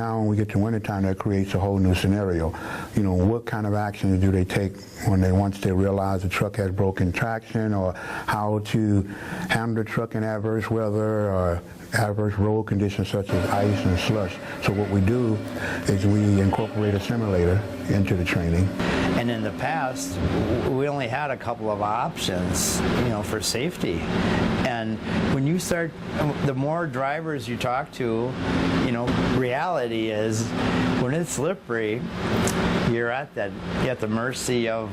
Now when we get to wintertime, that creates a whole new scenario. You know, what kind of actions do they take once they realize the truck has broken traction, or how to handle the truck in adverse weather or adverse road conditions such as ice and slush. So what we do is we incorporate a simulator into the training. And in the past, we only had a couple of options, you know, for safety. And when you start, the more drivers you talk to, you know, reality is when it's slippery, you're at the mercy of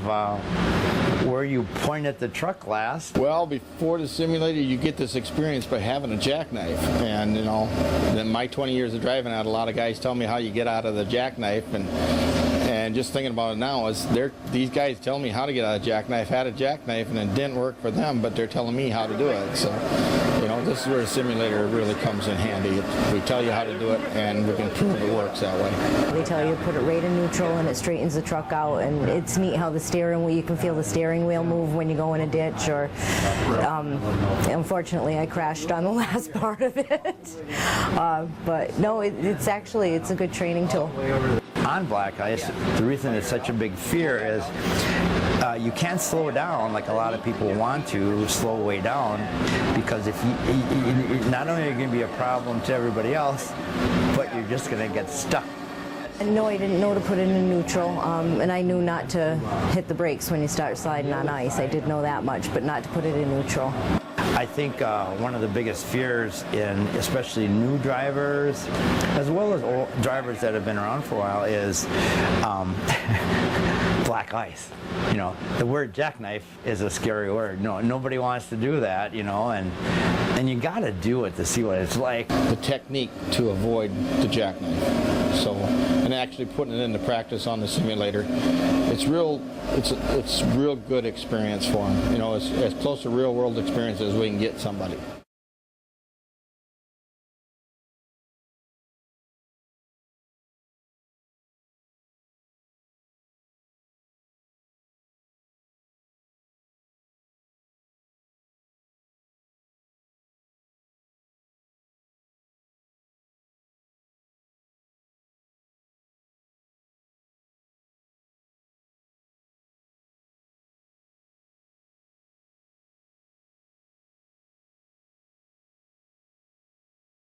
where you point at the truck last. Well, before the simulator, you get this experience by having a jackknife. And, you know, in my 20 years of driving, I had a lot of guys tell me how you get out of the jackknife. And just thinking about it now, these guys tell me how to get out of jackknife, had a jackknife, and it didn't work for them, but they're telling me how to do it. So, you know, this is where the simulator really comes in handy. We tell you how to do it, and we can prove it works that way. They tell you to put it right in neutral, and it straightens the truck out, and it's neat how the steering wheel, you can feel the steering wheel move when you go in a ditch, or unfortunately I crashed on the last part of it. But no, it's a good training tool. On black ice, the reason it's such a big fear is you can't slow down like a lot of people want to slow way down, because if you not only are you going to be a problem to everybody else, but you're just going to get stuck. No, I didn't know to put it in neutral, and I knew not to hit the brakes when you start sliding on ice. I did know that much, but not to put it in neutral. I think one of the biggest fears in especially new drivers, as well as old drivers that have been around for a while, is black ice. You know, the word jackknife is a scary word. No, nobody wants to do that, you know, and you got to do it to see what it's like. The technique to avoid the jackknife. So, and actually putting it into practice on the simulator, it's real good experience for them. You know, it's as close to real world experience as we can get somebody.